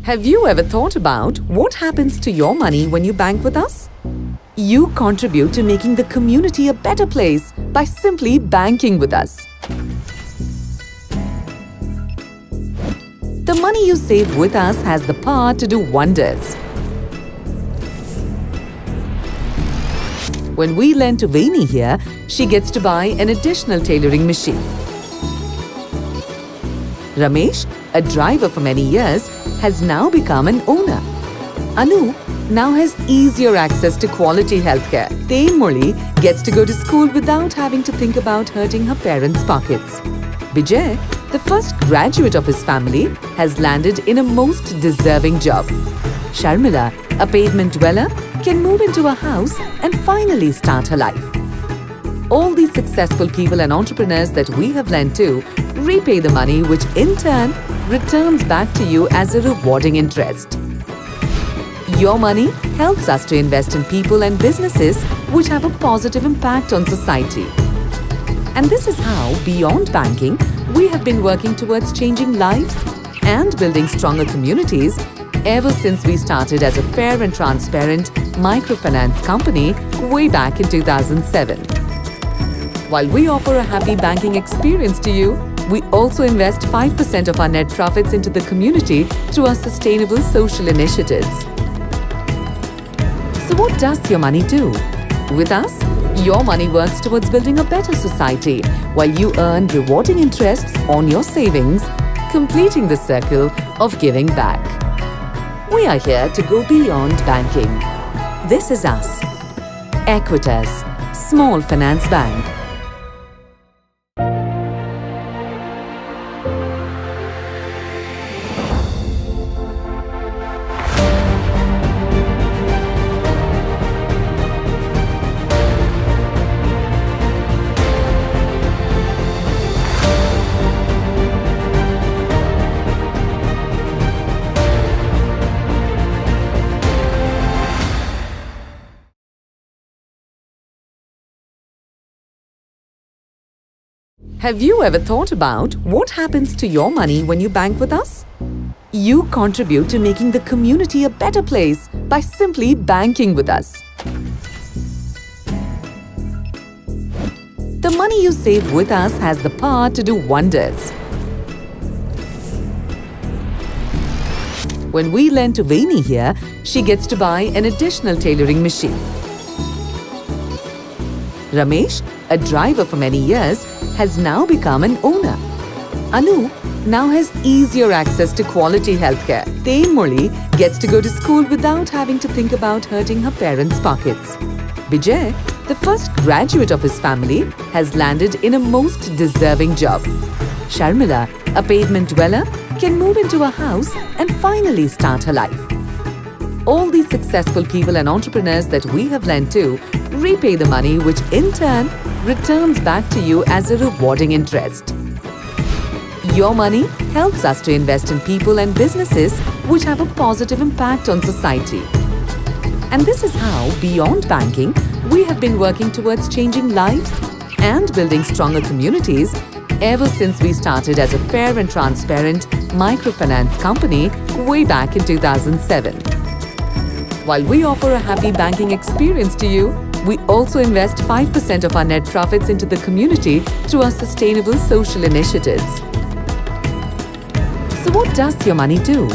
Have you ever thought about what happens to your money when you bank with us? You contribute to making the community a better place by simply banking with us. The money you save with us has the power to do wonders. When we lend to Dhoni here, she gets to buy an additional tailoring machine. Ramesh, a driver for many years, has now become an owner. Anu now has easier access to quality healthcare. Murli gets to go to school without having to think about hurting her parents' pockets. Vijay, the first graduate of his family, has landed in a most deserving job. Sharmila, a pavement dweller, can move into a house and finally start her life. All these successful people and entrepreneurs that we have lent to repay the money, which in turn returns back to you as a rewarding interest. Your money helps us to invest in people and businesses which have a positive impact on society. And this is how, beyond banking, we have been working towards changing lives and building stronger communities ever since we started as a fair and transparent microfinance company way back in 2007. While we offer a happy banking experience to you, we also invest 5% of our net profits into the community through our sustainable social initiatives. So what does your money do? With us, your money works towards building a better society while you earn rewarding interests on your savings, completing the circle of giving back. We are here to go beyond banking. This is us. Equitas, Small Finance Bank. Have you ever thought about what happens to your money when you bank with us? You contribute to making the community a better place by simply banking with us. The money you save with us has the power to do wonders. When we lend to Dhoni here, she gets to buy an additional tailoring machine. Ramesh, a driver for many years, has now become an owner. Anu now has easier access to quality healthcare. Murli gets to go to school without having to think about hurting her parents' pockets. Vijay, the first graduate of his family, has landed in a most deserving job. Sharmila, a pavement dweller, can move into a house and finally start her life. All these successful people and entrepreneurs that we have lent to repay the money, which in turn returns back to you as a rewarding interest. Your money helps us to invest in people and businesses which have a positive impact on society. And this is how, beyond banking, we have been working towards changing lives and building stronger communities ever since we started as a fair and transparent microfinance company way back in 2007. While we offer a happy banking experience to you, we also invest 5% of our net profits into the community through our sustainable social initiatives. So what does your money do?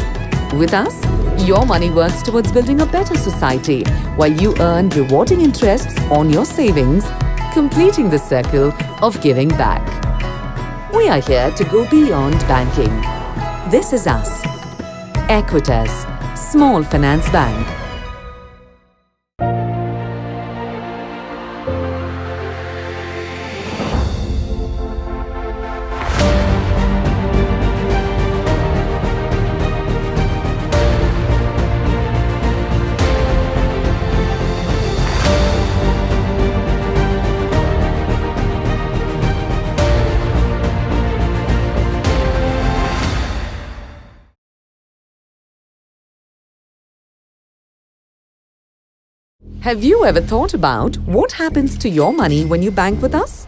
With us, your money works towards building a better society while you earn rewarding interests on your savings, completing the circle of giving back. We are here to go beyond banking. This is us. Equitas, Small Finance Bank. Have you ever thought about what happens to your money when you bank with us?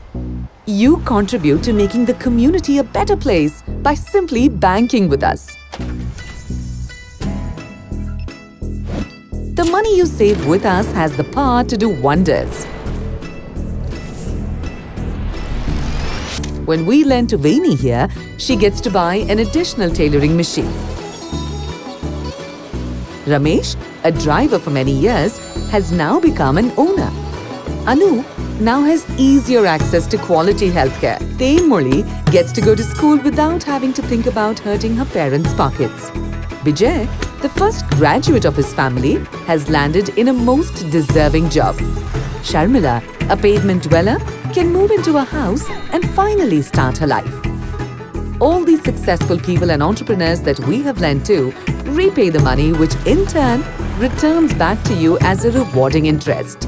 You contribute to making the community a better place by simply banking with us. money you save with us has the power to do wonders. When we lend to Vaini here, she gets to buy an additional tailoring machine. Ramesh, a driver for many years, has now become an owner. Anu now has easier access to quality healthcare. Teenmoli gets to go to school without having to think about hurting her parents' pockets. Vijay, the first graduate of his family, has landed in a most deserving job. Sharmila, a pavement dweller, can move into a house and finally start her life. All these successful people and entrepreneurs that we have lent to repay the money, which in turn returns back to you as a rewarding interest.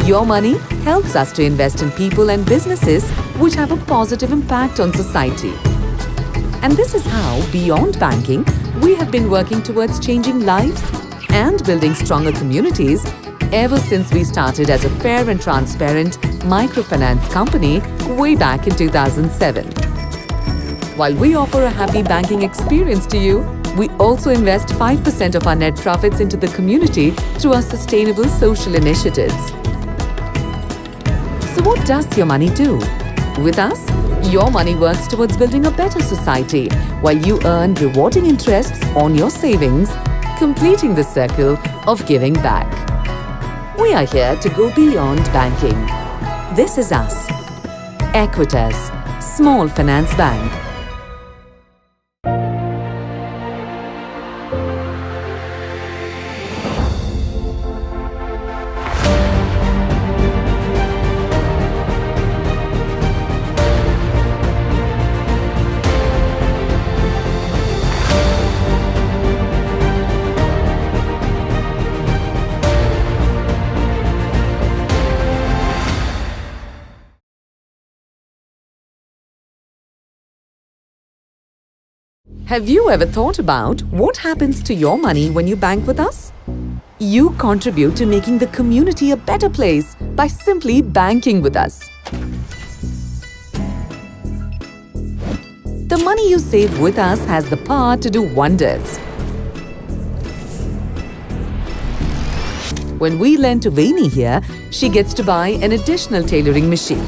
Your money helps us to invest in people and businesses which have a positive impact on society. And this is how, beyond banking, we have been working towards changing lives and building stronger communities ever since we started as a fair and transparent microfinance company way back in 2007. While we offer a happy banking experience to you, we also invest 5% of our net profits into the community through our sustainable social initiatives. So what does your money do? With us, your money works towards building a better society while you earn rewarding interests on your savings, completing the circle of giving back. We are here to go beyond banking. This is us. Equitas, Small Finance Bank. Have you ever thought about what happens to your money when you bank with us? You contribute to making the community a better place by simply banking with us. The money you save with us has the power to do wonders. When we lend to Vaini here, she gets to buy an additional tailoring machine.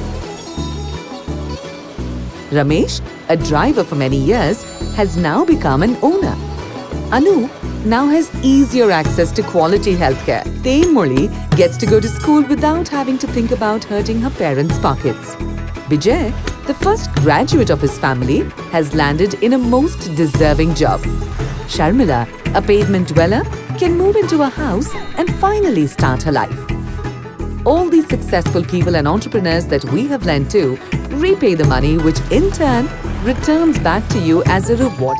Ramesh, a driver for many years, has now become an owner. Anu now has easier access to quality healthcare. Teenmoli gets to go to school without having to think about hurting her parents' pockets. Vijay, the first graduate of his family, has landed in a most deserving job. Sharmila, a pavement dweller, can move into a house and finally start her life. All these successful people and entrepreneurs that we have lent to repay the money, which in turn returns back to you as a reward.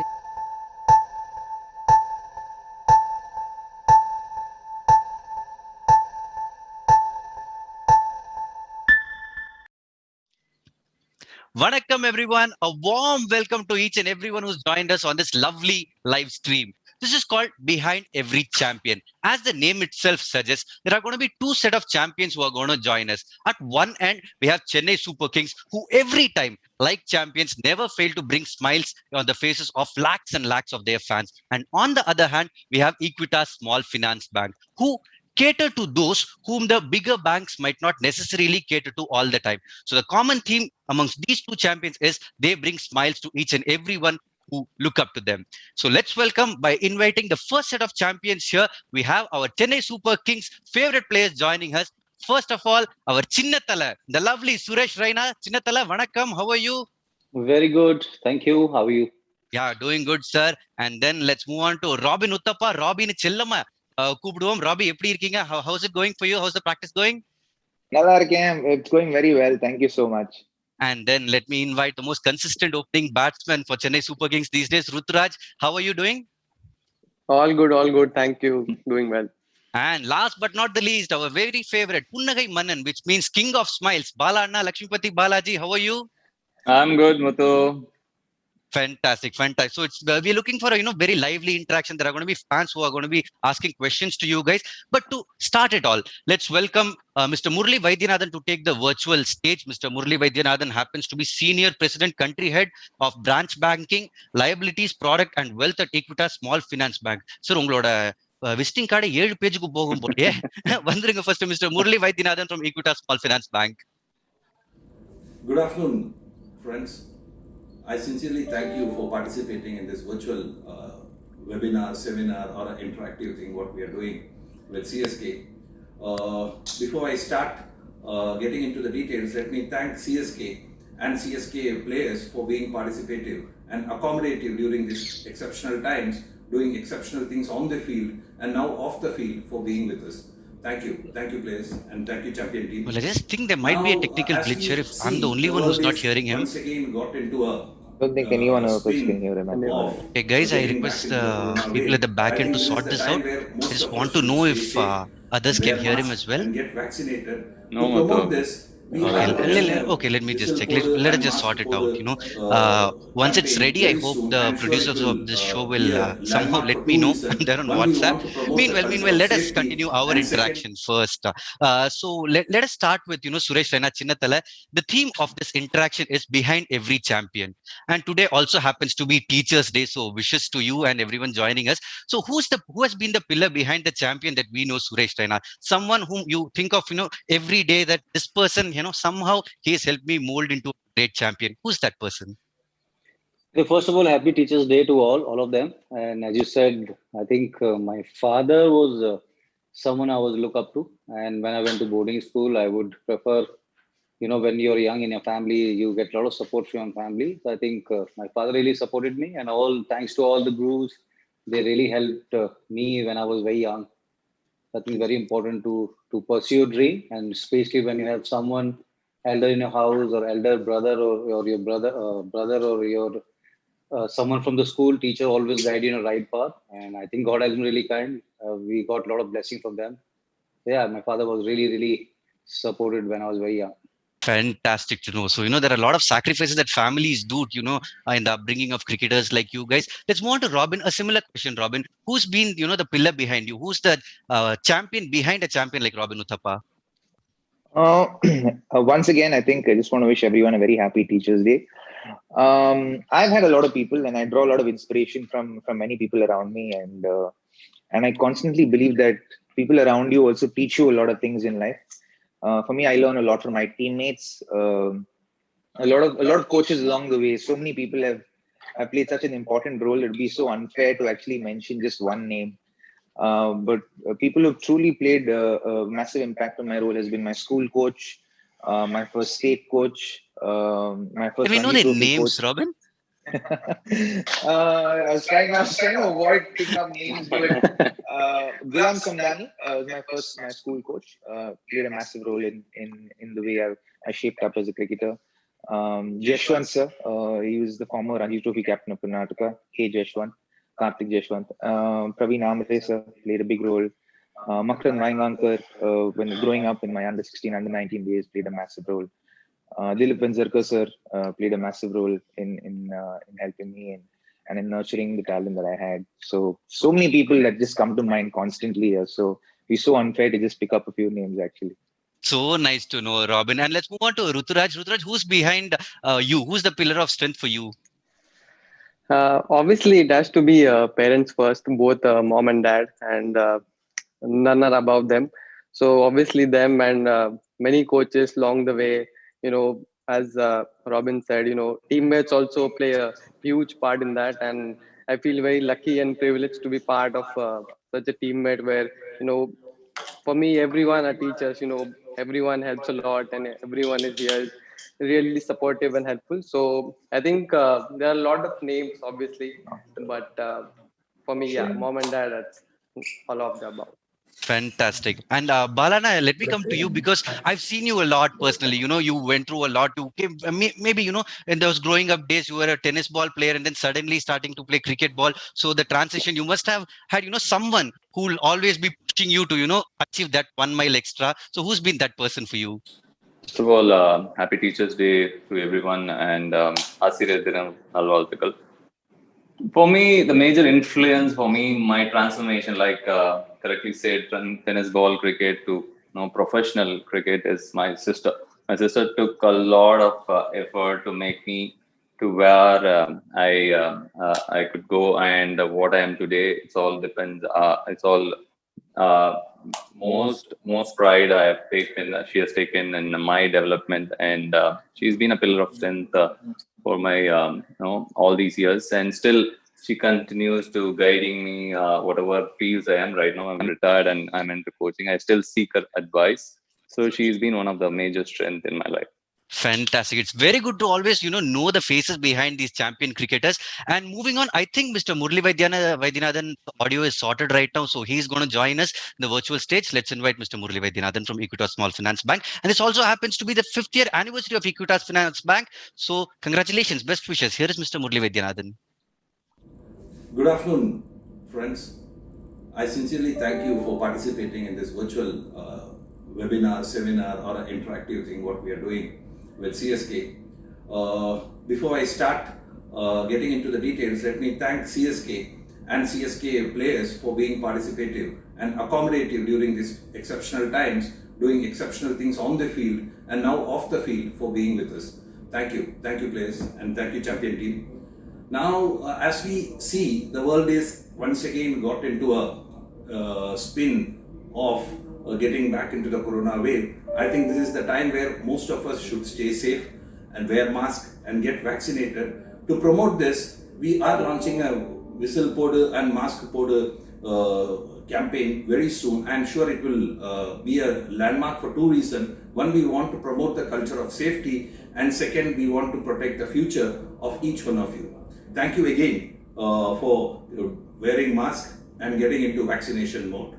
Vanakkam everyone, a warm welcome to each and everyone who's joined us on this lovely live stream. This is called Behind Every Champion. As the name itself suggests, there are going to be two set of champions who are going to join us. At one end, we have Chennai Super Kings, who every time, like champions, never fail to bring smiles on the faces of lakhs and lakhs of their fans. And on the other hand, we have Equitas Small Finance Bank, who cater to those whom the bigger banks might not necessarily cater to all the time. So the common theme amongst these two champions is they bring smiles to each and everyone who look up to them. So let's welcome, by inviting the first set of champions here, we have our Chennai Super Kings favorite players joining us. First of all, our Chinnathala, the lovely Suresh Raina. Chinnathala, vanakkam, how are you? Very good. Thank you. How are you? Yeah, doing good, sir. And then let's move on to Robin Uttappa. Robin Chellama. Kubduvam. Robbie, எப்படி இருக்கீங்க? How's it going for you? How's the practice going? நல்லா இருக்கேன். It's going very well. Thank you so much. And then let me invite the most consistent opening batsman for Chennai Super Kings these days, Ruturaj. How are you doing? All good, all good. Thank you. Doing well. And last but not the least, our very favorite Punnagai Manan, which means King of Smiles, Bala Anna Lakshmipati Balaji. How are you? I'm good, Muthu. Fantastic, fantastic. So it's we're looking for a very lively interaction. There are going to be fans who are going to be asking questions to you guys. But to start it all, let's welcome Mr. Murli Vaidyanathan to take the virtual stage. Mr. Murli Vaidyanathan happens to be Senior President, Country Head of Branch Banking, Liabilities, Product and Wealth at Equitas Small Finance Bank. Sir, உங்களோட visiting card 7 பேஜுக்கு போகும் போலயே. வந்துருங்க first mister Murali Vaidyanathan from Equitas Small Finance Bank. Good afternoon, friends. I sincerely thank you for participating in this virtual webinar, seminar, or interactive thing what we are doing with CSK. Before I start getting into the details, let me thank CSK and CSK players for being participative and accommodative during these exceptional times, doing exceptional things on the field and now off the field for being with us. Thank you players, and thank you champion team. Well, I just think there might be a technical glitch here if I'm the only one who's not hearing him. Once again got into a I don't think anyone else can hear him. Okay, guys, I request people at the back end to sort this out. I just want to know if others can hear him as well. And get vaccinated. No, to promote this, Okay, let me just check. Let us just sort it out. Once it's ready, I hope the producers of this show will somehow let me know there on WhatsApp. Meanwhile, let us continue our interaction first. So let us start with Suresh Raina Chinnathala. The theme of this interaction is behind every champion, and today also happens to be Teachers' Day. So wishes to you and everyone joining us. So who has been the pillar behind the champion that we know, Suresh Raina? Someone whom you think of every day, that this person somehow he has helped me mold into a great champion. Who's that person? First of all, happy Teachers' Day to all of them. And as you said, I think my father was someone I was look up to. And when I went to boarding school, I would prefer, when you're young in your family, you get a lot of support from your family. So I think my father really supported me, and thanks to all the gurus, they really helped me when I was very young. I think very important to pursue your dream, and especially when you have someone elder in your house, or elder brother, or your brother or your someone from the school teacher always guide you in the right path. And I think God has been really kind. We got a lot of blessing from them. Yeah, my father was really, really supported when I was very young. Fantastic to know. So, there are a lot of sacrifices that families do, in the upbringing of cricketers like you guys. Let's move on to Robin. A similar question, Robin. Who's been, the pillar behind you? Who's the champion behind a champion like Robin Uthappa? Once again, I think I just want to wish everyone a very happy Teachers' Day. I've had a lot of people, and I draw a lot of inspiration from many people around me, and I constantly believe that people around you also teach you a lot of things in life. For me, I learn a lot from my teammates. A lot of coaches along the way. So many people have played such an important role. It'd be so unfair to actually mention just one name. But people who've truly played a massive impact on my role has been my school coach, my first state coach, my first. Can we know their names, coach. Robin? I was trying to avoid picking up names, but Gulam Samdani was my school coach. Played a massive role in the way I shaped up as a cricketer. Jeshwant sir, he was the former Ranji Trophy captain of Karnataka. K. Jeshwant, Karthik Jeshwant. Praveen Amre sir played a big role. Makran Vaingankar, when growing up in my under 16, under 19 days, played a massive role. Dilip Venzarkar sir played a massive role in helping me and in nurturing the talent that I had. So many people that just come to mind constantly. So it's so unfair to just pick up a few names actually. So nice to know, Robin. And let's move on to Ruturaj. Ruturaj, who's behind you? Who's the pillar of strength for you? Obviously, it has to be parents first, both mom and dad, and none are above them. So obviously them and many coaches along the way. As Robin said, teammates also play a huge part in that. And I feel very lucky and privileged to be part of such a teammate where, for me, everyone are teachers, everyone helps a lot, and everyone is here really supportive and helpful. So I think there are a lot of names, obviously, but for me, yeah, mom and dad, that's all of the above. Fantastic. And Balana, let me come to you, because I've seen you a lot personally. You went through a lot. You came, maybe, in those growing up days, you were a tennis ball player and then suddenly starting to play cricket ball. So the transition, you must have had, someone who will always be pushing you to, achieve that 1 mile extra. So who's been that person for you? First of all, happy Teachers' Day to everyone, and Asiradiram Alvalthikal. For me, the major influence for me, my transformation, like correctly said, from tennis ball cricket to professional cricket, is my sister. My sister took a lot of effort to make me to where I could go, and what I am today. It's all depends. It's all uh, most pride I have taken. She has taken in my development, and she's been a pillar of strength for my all these years, and still she continues to guiding me whatever fields I am right now. I'm retired and I'm into coaching. I still seek her advice. So she's been one of the major strength in my life. Fantastic. It's very good to always, know the faces behind these champion cricketers. And moving on, I think Mr. Murli Vaidyanathan audio is sorted right now. So he's going to join us in the virtual stage. Let's invite Mr. Murli Vaidyanathan from Equitas Small Finance Bank. And this also happens to be the 5th year anniversary of Equitas Finance Bank. So congratulations, best wishes. Here is Mr. Murli Vaidyanathan. Good afternoon, friends. I sincerely thank you for participating in this virtual webinar, seminar, or interactive thing what we are doing with CSK. Before I start getting into the details, let me thank CSK and CSK players for being participative and accommodative during these exceptional times, doing exceptional things on the field and now off the field for being with us. Thank you players, and thank you champion team. Now, as we see, the world is once again got into a spin of getting back into the corona wave. I think this is the time where most of us should stay safe and wear masks and get vaccinated. To promote this, we are launching a whistle powder and mask powder campaign very soon. I'm sure it will be a landmark for two reasons. One, we want to promote the culture of safety, and second, we want to protect the future of each one of you. Thank you again for wearing mask and getting into vaccination mode.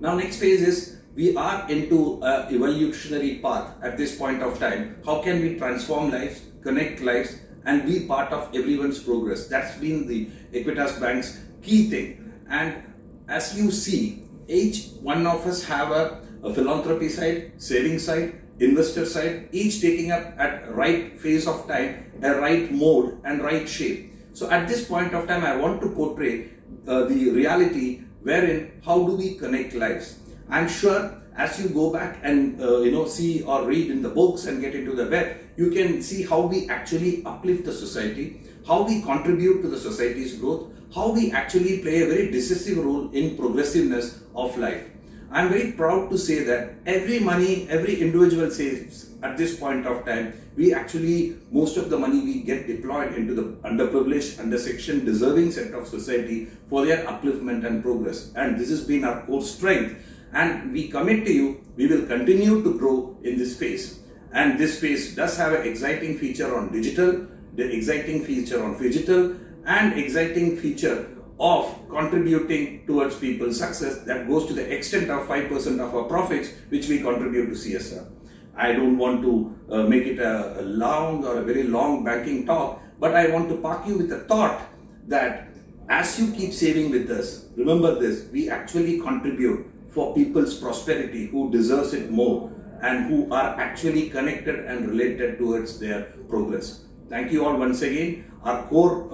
Now, next phase is we are into an evolutionary path at this point of time. How can we transform lives, connect lives, and be part of everyone's progress? That's been the Equitas Bank's key thing. And as you see, each one of us have a philanthropy side, saving side, investor side, each taking up at right phase of time, a right mode and right shape. So at this point of time, I want to portray the reality wherein how do we connect lives. I'm sure as you go back and see or read in the books and get into the web, you can see how we actually uplift the society, how we contribute to the society's growth, how we actually play a very decisive role in progressiveness of life. I'm very proud to say that every money, every individual saves at this point of time, we actually, most of the money we get deployed into the underprivileged, undersection, deserving set of society for their upliftment and progress. And this has been our core strength. And we commit to you, we will continue to grow in this space. And this space does have an exciting feature on digital, the exciting feature on phygital, and exciting feature of contributing towards people's success that goes to the extent of 5% of our profits, which we contribute to CSR. I don't want to make it a long or a very long banking talk, but I want to park you with a thought that as you keep saving with us, remember this, we actually contribute for people's prosperity who deserves it more and who are actually connected and related towards their progress. Thank you all once again. Our core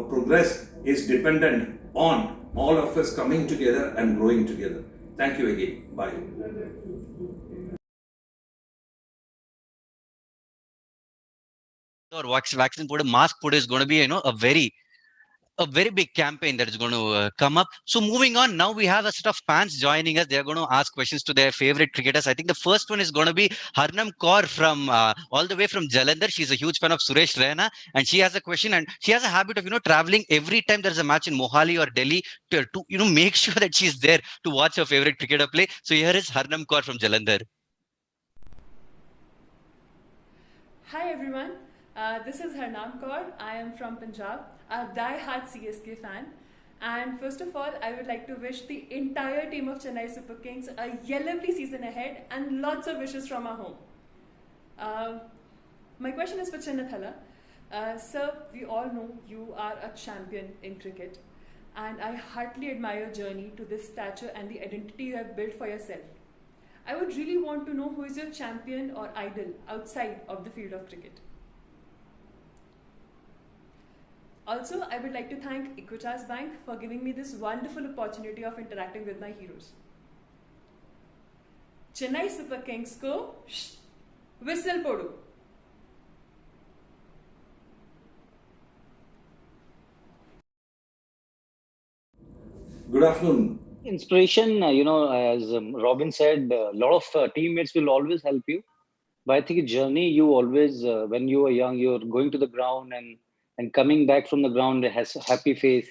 progress is dependent on all of us coming together and growing together. Thank you again. Bye. Or vaccine powder, mask powder is going to be, a very big campaign that is going to come up. So moving on, now we have a set of fans joining us. They're going to ask questions to their favorite cricketers. I think the first one is going to be Harnam Kaur from all the way from Jalandhar. She's a huge fan of Suresh Raina, and she has a question, and she has a habit of traveling every time there's a match in Mohali or Delhi to make sure that she's there to watch her favorite cricketer play. So here is Harnam Kaur from Jalandhar. Hi everyone, this is Harnam Kaur. I am from Punjab, a die-hard CSK fan. And first of all, I would like to wish the entire team of Chennai Super Kings a lovely season ahead and lots of wishes from our home. My question is for Chinnathala. Sir, we all know you are a champion in cricket, and I heartily admire your journey to this stature and the identity you have built for yourself. I would really want to know who is your champion or idol outside of the field of cricket. Also, I would like to thank Equitas Bank for giving me this wonderful opportunity of interacting with my heroes. Chennai Super Kings ko whistle podu. Good afternoon. Inspiration, as Robin said, a lot of teammates will always help you. But I think a journey, you always, when you are young, you're going to the ground and coming back from the ground has a happy face.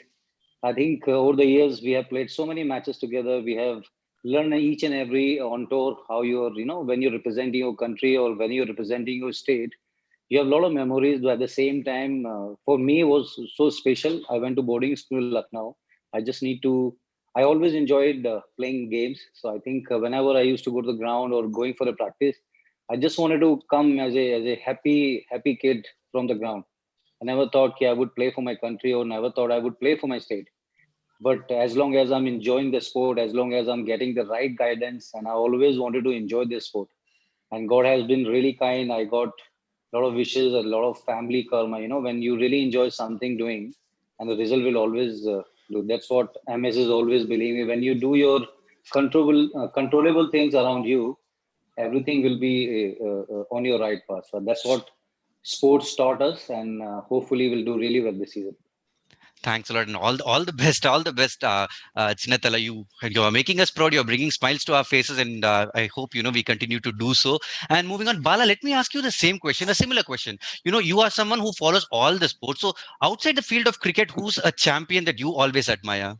I think over the years, we have played so many matches together. We have learned each and every on tour how you're, when you're representing your country or when you're representing your state, you have a lot of memories. But at the same time, for me, it was so special. I went to boarding school in Lucknow. I just need to, I always enjoyed playing games. So I think whenever I used to go to the ground or going for a practice, I just wanted to come as a happy kid from the ground. I never thought I would play for my country or never thought I would play for my state. But as long as I'm enjoying the sport, as long as I'm getting the right guidance, and I always wanted to enjoy this sport. And God has been really kind. I got a lot of wishes, a lot of family karma. When you really enjoy something doing, and the result will always do. That's what MS is always believing. When you do your controllable things around you, everything will be on your right path. So that's what sports taught us, and hopefully we'll do really well this season. Thanks a lot, and all the best, all the best, Chinatala. You are making us proud. You're bringing smiles to our faces, and I hope we continue to do so. And moving on, Bala, let me ask you the same question, a similar question. You are someone who follows all the sports. So outside the field of cricket, who's a champion that you always admire?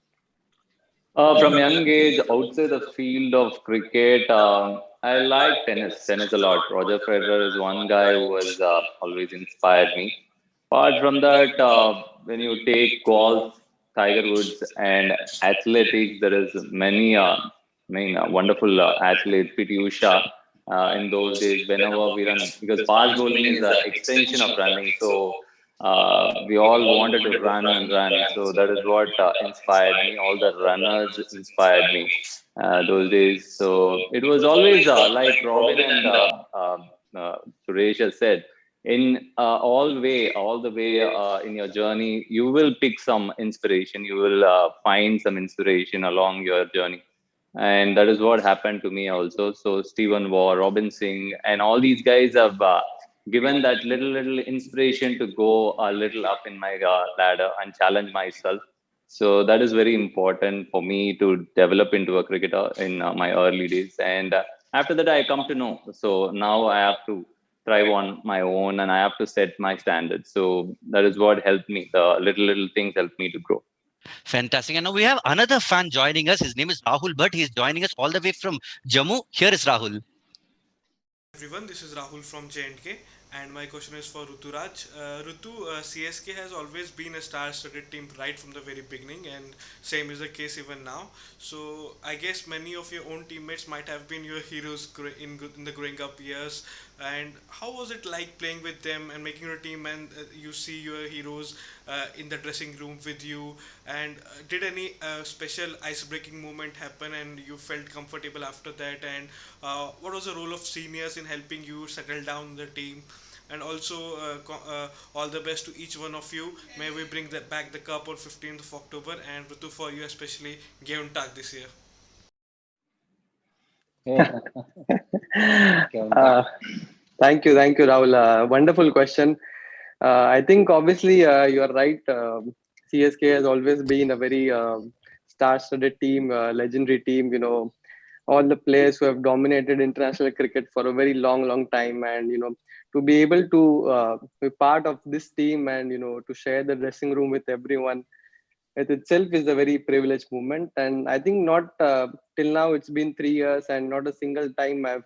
From young age, outside the field of cricket, I like tennis a lot. Roger Federer is one guy who has always inspired me. Apart from that, when you take golf, Tiger Woods, and athletics, there is wonderful athletes, PT Usha. In those days, whenever we run, because fast bowling is an extension of running, so we all wanted to run and run. So that is what inspired me. All the runners inspired me those days. So it was always like Robin and Suresh has said, in all the way in your journey, you will pick some inspiration. You will find some inspiration along your journey. And that is what happened to me also. So Stephen Waugh, Robin Singh, and all these guys have given that little inspiration to go a little up in my ladder and challenge myself. So that is very important for me to develop into a cricketer in my early days. And after that, I come to know. So now I have to thrive on my own and I have to set my standards. So that is what helped me. The little things helped me to grow. Fantastic. And now we have another fan joining us. His name is Rahul Bhatt. He's joining us all the way from Jammu. Here is Rahul. Everyone, this is Rahul from J&K, and my question is for Ruturaj. Rutu, CSK has always been a star-studded team right from the very beginning, and same is the case even now. So I guess many of your own teammates might have been your heroes in the growing up years. And how was it like playing with them and making your team, and you see your heroes in the dressing room with you? And did any special ice-breaking moment happen, and you felt comfortable after that? And what was the role of seniors in helping you settle down the team? And also, all the best to each one of you. May we bring back the cup on 15th of October, and Ritu, for you especially, Game Tag this year. Yeah. Thank you, Rahul. Wonderful question. I think obviously you are right. CSK has always been a very star-studded team, legendary team. All the players who have dominated international cricket for a very long time, and to be able to be part of this team and to share the dressing room with everyone, it itself is a very privileged moment. And I think not till now, it's been 3 years and not a single time I've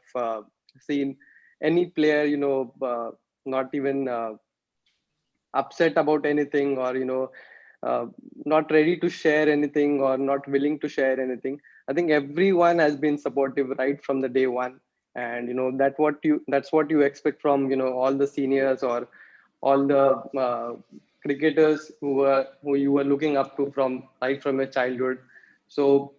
seen any player not even upset about anything, or uh, not ready to share anything or not willing to share anything. I think everyone has been supportive right from the day one. And that's what you expect from all the seniors or all the cricketers who you were looking up to from right from your childhood. So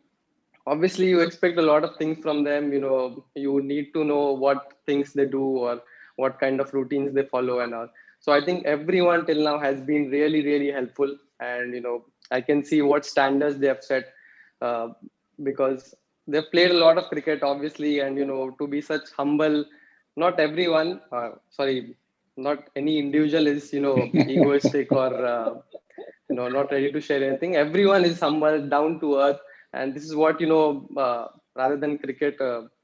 obviously you expect a lot of things from them. You need to know what things they do or what kind of routines they follow and all. So I think everyone till now has been really helpful. And I can see what standards they have set, because they've played a lot of cricket obviously. And to be such humble, not everyone, sorry, not any individual is egoistic or not ready to share anything. Everyone is somewhere down to earth, and this is what rather than cricket,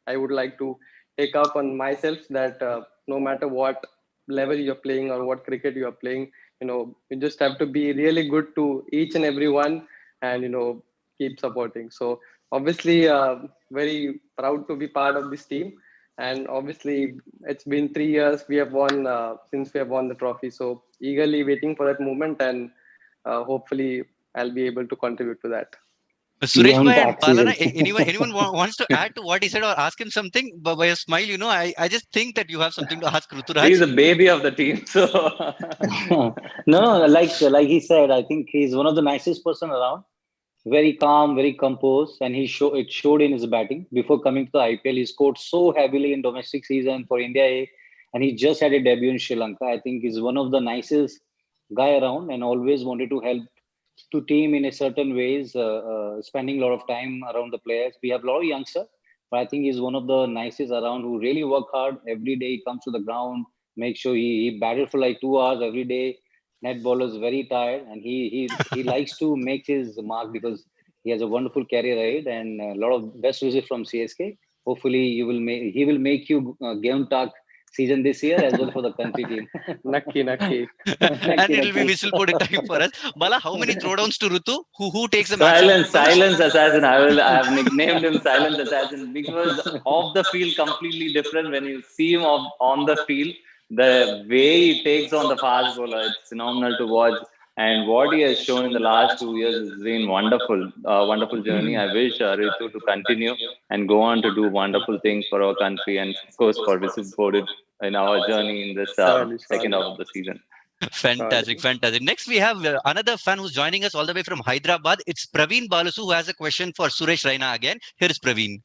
I would like to take up on myself that no matter what level you're playing or what cricket you are playing, you just have to be really good to each and every one, and keep supporting. So obviously, very proud to be part of this team. And obviously, it's been 3 years we have won since we have won the trophy. So eagerly waiting for that moment, and hopefully I'll be able to contribute to that. Suresh Beyond bhai the and Balana, accident. anyone wants to add to what he said or ask him something? By a smile, I just think that you have something to ask He's Ruturaj. the baby of the team. So No, like he said, I think he's one of the nicest person around. Very calm, very composed, and it showed in his batting. Before coming to the IPL, he scored so heavily in domestic season for India A, and he just had a debut in Sri Lanka. I think he's one of the nicest guy around, and always wanted to help to team in a certain ways, spending a lot of time around the players. We have a lot of youngsters, but I think he's one of the nicest around who really work hard every day. He comes to the ground, make sure he batted for like 2 hours every day. Net ball is very tired, and he likes to make his mark because he has a wonderful career ahead and a lot of best wishes from CSK. Hopefully, he will make you game talk season this year as well for the country team. Nakki. And Lucky, it'll be lucky. whistle in time for us. Bala, how many throwdowns to Rutu? Who takes the maximum silence, throwdowns? silence assassin. I have nicknamed him Silence Assassin because off the field completely different. When you see him on the field, the way he takes on the fast bowler, it's phenomenal to watch. And what he has shown in the last 2 years has been wonderful, wonderful journey. I wish Ritu to continue and go on to do wonderful things for our country and of course for visit supported in our journey in this Surely, second surely, half of the season. Fantastic, surely. fantastic. Next, we have another fan who's joining us all the way from Hyderabad. It's Praveen Balasu who has a question for Suresh Raina again. Here is Praveen.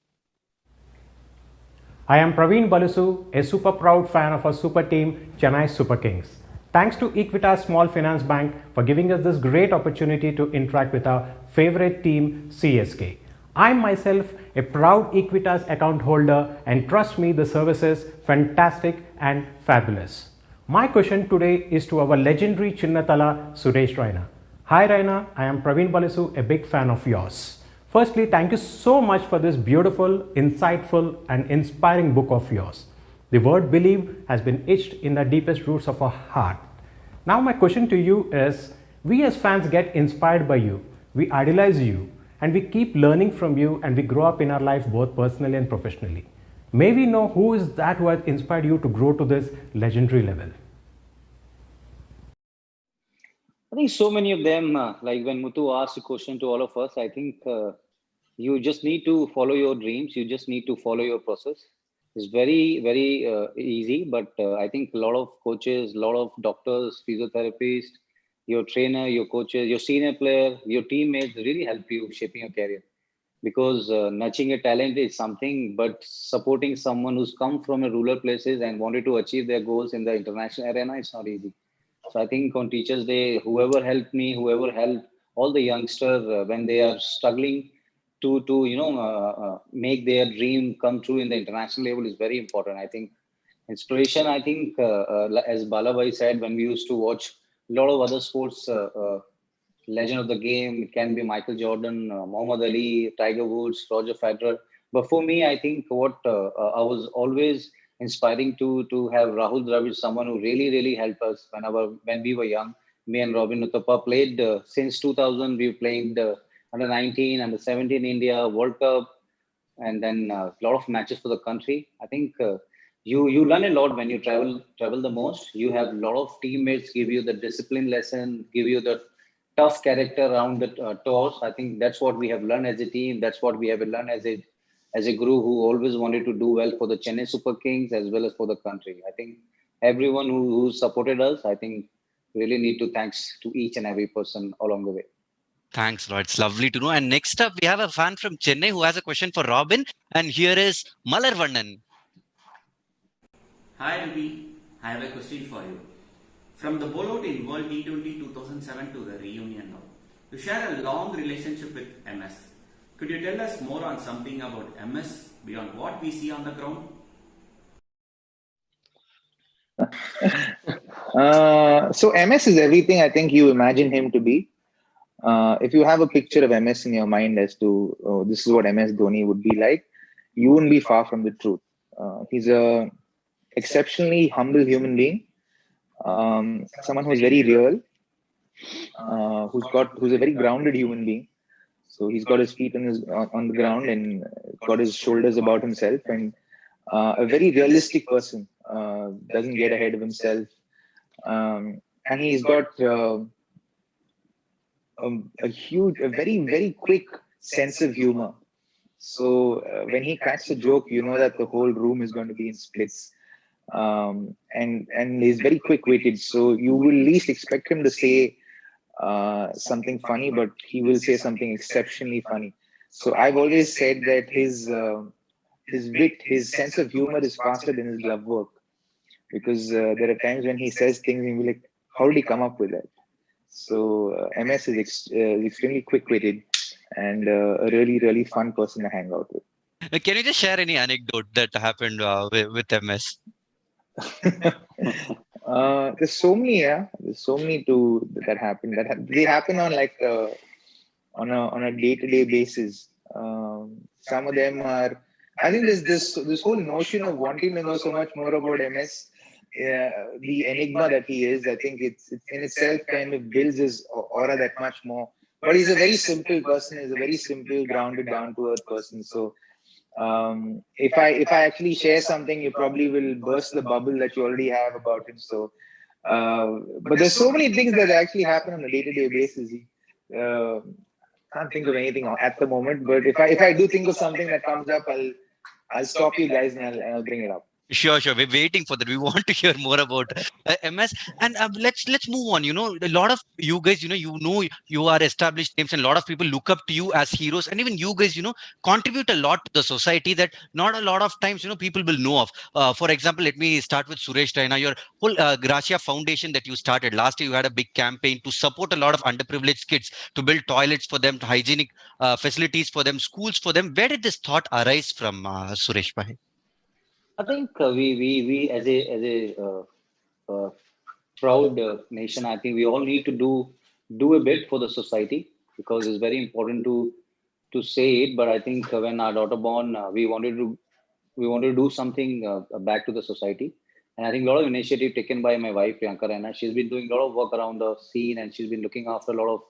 I am Praveen Balasu, a super proud fan of our super team, Chennai Super Kings. Thanks to Equitas Small Finance Bank for giving us this great opportunity to interact with our favorite team, CSK. I am myself a proud Equitas account holder, and trust me, the service is fantastic and fabulous. My question today is to our legendary Chinnatala, Suresh Raina. Hi Raina, I am Praveen Balasu, a big fan of yours. Firstly, thank you so much for this beautiful, insightful and inspiring book of yours. The word believe has been etched in the deepest roots of our heart. Now my question to you is, we as fans get inspired by you, we idolize you, and we keep learning from you, and we grow up in our lives both personally and professionally. May we know who is that who has inspired you to grow to this legendary level? I think so many of them, like when Muthu asked a question to all of us, I think you just need to follow your dreams. You just need to follow your process. It's very, very easy, but I think a lot of coaches, a lot of doctors, physiotherapists, your trainer, your coaches, your senior player, your teammates really help you shaping your career. Because nurturing a talent is something, but supporting someone who's come from a rural places and wanted to achieve their goals in the international arena, it's not easy. So I think on Teachers' Day, whoever helped me, whoever helped all the youngsters when they are struggling to make their dream come true in the international level is very important. I think inspiration. I think as Balabai said, when we used to watch a lot of other sports, legend of the game, it can be Michael Jordan, Muhammad Ali, Tiger Woods, Roger Federer. But for me, I think what I was always inspiring to have Rahul Dravid, someone who really helped us when we were young. Me and Robin Uthappa played since 2000. We played under 19, under 17 India World Cup, and then a lot of matches for the country. I think you learn a lot when you travel the most. You have a lot of teammates give you the discipline lesson, give you the tough character around the tours. I think that's what we have learned as a team. That's what we have learned as a group who always wanted to do well for the Chennai Super Kings as well as for the country. I think everyone who supported us, I think really need to thanks to each and every person along the way. Thanks, Lord. It's lovely to know. And next up, we have a fan from Chennai who has a question for Robin. And here is Malarvannan. Hi Ravi, I have a question for you. From the bowlout in World T20 2007 to the reunion now, you share a long relationship with MS. Could you tell us more on something about MS beyond what we see on the ground? So MS is everything I think you imagine him to be. If you have a picture of MS in your mind as to this is what MS Dhoni would be like, you wouldn't be far from the truth. He's a exceptionally humble human being, someone who's very real, who's a very grounded human being. So he's got his feet on the ground and got his shoulders about himself, and a very realistic person. Doesn't get ahead of himself, and he's got a very quick sense of humor. So when he cracks a joke, you know that the whole room is going to be in splits. And he's very quick-witted, so you will least expect him to say something funny, but he will say something exceptionally funny. So I've always said that his wit, his sense of humor is faster than his glove work, because there are times when he says things and you'll be like, how did he come up with that? So MS is extremely quick-witted and a really fun person to hang out with. Can you just share any anecdote that happened with MS? There's so many, yeah. There's so many that happen. They happen on like on a day-to-day basis. Some of them are. I think there's this whole notion of wanting to know so much more about MS. The enigma that he is, I think it's in itself kind of builds his aura that much more. But he's a very simple person. He's a very simple, grounded, down-to-earth person. So if I actually share something, you probably will burst the bubble that you already have about him. So, but there's so many things that actually happen on a day-to-day basis. Uh, can't think of anything at the moment, but if I do think of something that comes up, I'll stop you guys and I'll bring it up. Sure. We're waiting for that. We want to hear more about MS. And let's move on. A lot of you guys, you are established names, and a lot of people look up to you as heroes. And even you guys, contribute a lot to the society that not a lot of times, people will know of. For example, let me start with Suresh Raina. Your whole Gracia Foundation that you started last year, you had a big campaign to support a lot of underprivileged kids, to build toilets for them, hygienic facilities for them, schools for them. Where did this thought arise from, Suresh Bhai? I think we as a proud nation, I think we all need to do a bit for the society, because it's very important to say it. But I think when our daughter born, we wanted to do something back to the society. And I think a lot of initiative taken by my wife Priyanka Raina. She's been doing a lot of work around the scene, and she's been looking after a lot of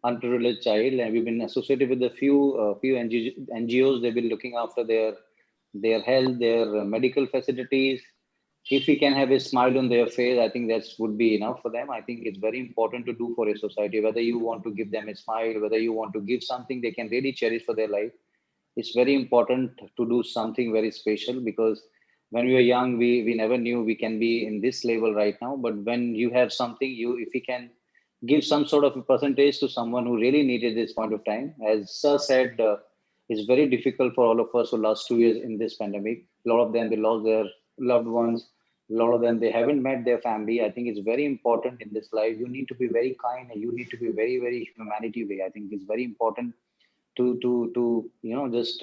underprivileged child. And we've been associated with a few NGOs. They've been looking after their health, their medical facilities. If we can have a smile on their face, I think that would be enough for them. I think it's very important to do for a society, whether you want to give them a smile, whether you want to give something they can really cherish for their life. It's very important to do something very special, because when we were young, we never knew we can be in this level right now. But when you have something, if you can give some sort of a percentage to someone who really needed this point of time, as Sir said, it's very difficult for all of us who lost 2 years in this pandemic. A lot of them, they lost their loved ones. A lot of them, they haven't met their family. I think it's very important in this life. You need to be very kind, and you need to be very humanity way. I think it's very important to just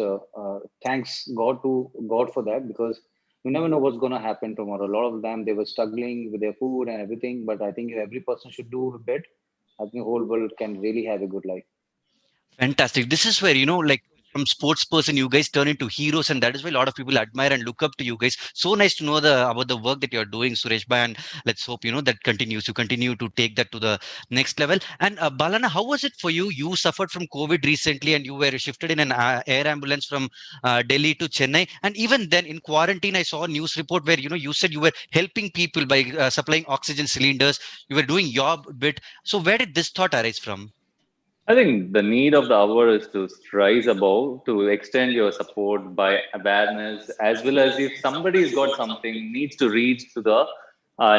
thanks God for that, because you never know what's going to happen tomorrow. A lot of them, they were struggling with their food and everything, but I think every person should do a bit. I think the whole world can really have a good life. Fantastic. This is where, like from sports person, you guys turn into heroes, and that is why a lot of people admire and look up to you guys. So nice to know about the work that you're doing, Suresh Bhai, and let's hope, that continues. You continue to take that to the next level. And Balana, how was it for you? You suffered from COVID recently, and you were shifted in an air ambulance from Delhi to Chennai. And even then in quarantine, I saw a news report where, you said you were helping people by supplying oxygen cylinders. You were doing your bit. So where did this thought arise from? I think the need of the hour is to rise above, to extend your support by awareness, as well as if somebody's got something, needs to reach to the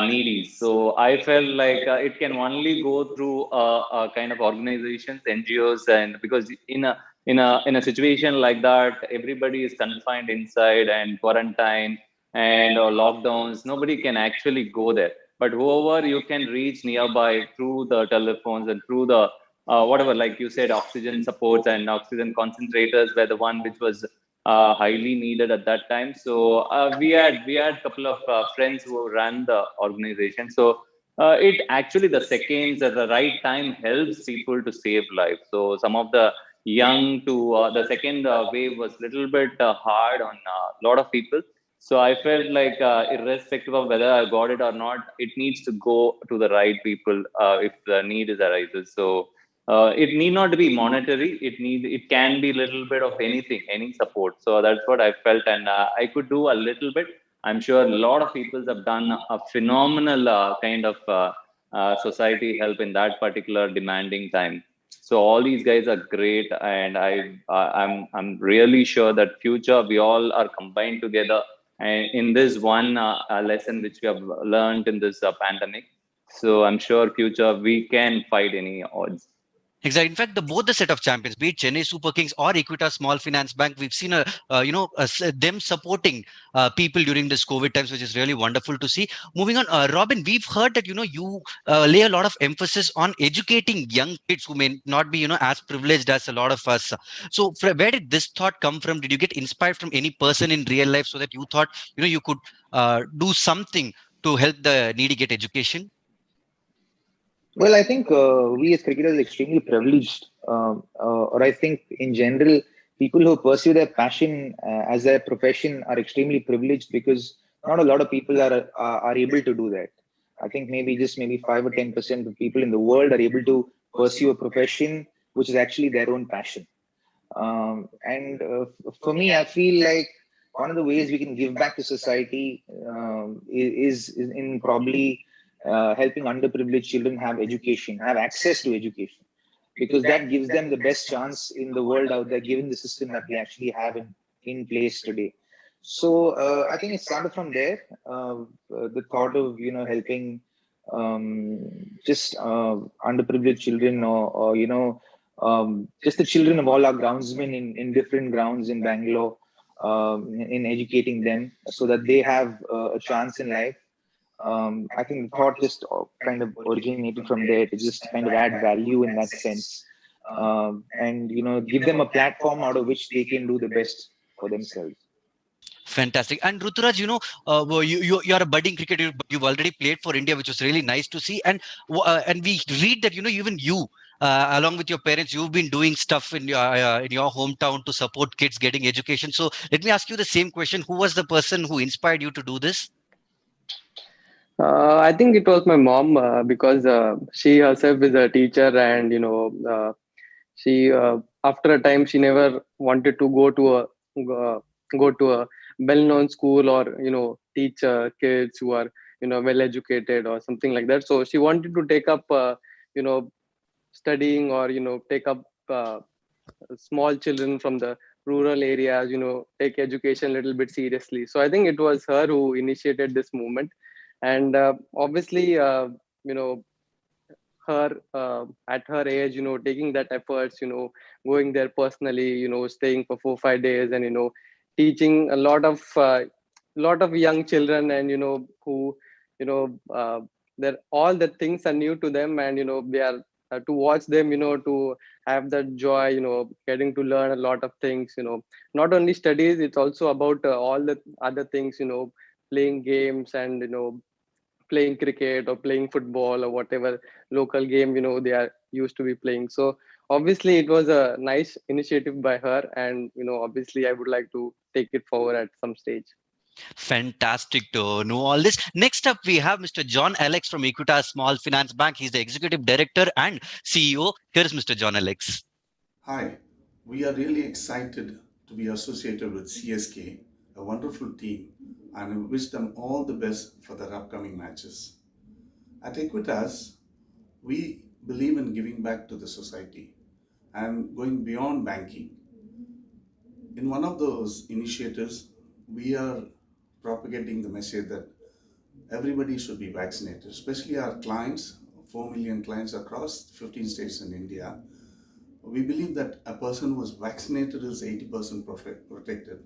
needy. So I felt like it can only go through a kind of organizations, NGOs, and because in a situation like that, everybody is confined inside and quarantine and lockdowns. Nobody can actually go there. But whoever you can reach nearby through the telephones and through the whatever, like you said, oxygen supports and oxygen concentrators were the one which was highly needed at that time. So we had a couple of friends who ran the organization. So it actually, the seconds at the right time helps people to save lives. So some of the young to the second wave was little bit hard on a lot of people. So I felt like irrespective of whether I got it or not, it needs to go to the right people if the need is arises. So it need not be monetary. It can be little bit of anything, any support. So that's what I felt, and I could do a little bit. I'm sure a lot of people have done a phenomenal kind of society help in that particular demanding time. So all these guys are great, and I'm really sure that future we all are combined together and in this one lesson which we have learned in this pandemic. So I'm sure future we can fight any odds. Exactly. In fact, both the set of champions, be it Chennai Super Kings or Equitas Small Finance Bank, we've seen them supporting people during this COVID times, which is really wonderful to see. Moving on, Robin, we've heard that you lay a lot of emphasis on educating young kids who may not be as privileged as a lot of us. So, where did this thought come from? Did you get inspired from any person in real life so that you thought you could do something to help the needy get education? Well, I think we as cricketers are extremely privileged, or I think in general, people who pursue their passion as their profession are extremely privileged because not a lot of people are able to do that. I think maybe 5 or 10% of people in the world are able to pursue a profession which is actually their own passion. And for me, I feel like one of the ways we can give back to society is in probably helping underprivileged children have education, have access to education, because that gives them the best chance in the world out there, given the system that we actually have in place today. So I think it started from there. The thought of helping just underprivileged children, or just the children of all our groundsmen in different grounds in Bangalore, in educating them so that they have a chance in life. I think the thought just kind of originated from there to just kind of add value in that sense, and give them a platform out of which they can do the best for themselves. Fantastic. And Ruturaj, you're a budding cricketer. You've already played for India, which was really nice to see. And we read that even you, along with your parents, you've been doing stuff in your hometown to support kids getting education. So let me ask you the same question: who was the person who inspired you to do this? I think it was my mom because she herself is a teacher, and she after a time she never wanted to uh, go to a well-known school, or teach kids who are well educated or something like that. So she wanted to take up you know studying, or take up small children from the rural areas, take education a little bit seriously. So I think it was her who initiated this movement. And obviously you know her at her age, taking that efforts, going there personally, staying for 4 5 days, and teaching a lot of young children, and who you know that all the things are new to them, and they are to watch them, to have that joy, getting to learn a lot of things, not only studies, it's also about all the other things, playing games, and playing cricket or playing football or whatever local game they are used to be playing. So obviously it was a nice initiative by her, and obviously I would like to take it forward at some stage. Fantastic to know all this. Next up, we have Mr. John Alex from Equitas Small Finance Bank. He's the Executive Director and CEO. Here's Mr. John Alex. Hi, we are really excited to be associated with CSK, a wonderful team, and we wish them all the best for their upcoming matches. At Equitas, we believe in giving back to the society and going beyond banking. In one of those initiatives, we are propagating the message that everybody should be vaccinated, especially our clients, 4 million clients across 15 states in India. We believe that a person who is vaccinated is 80% protected,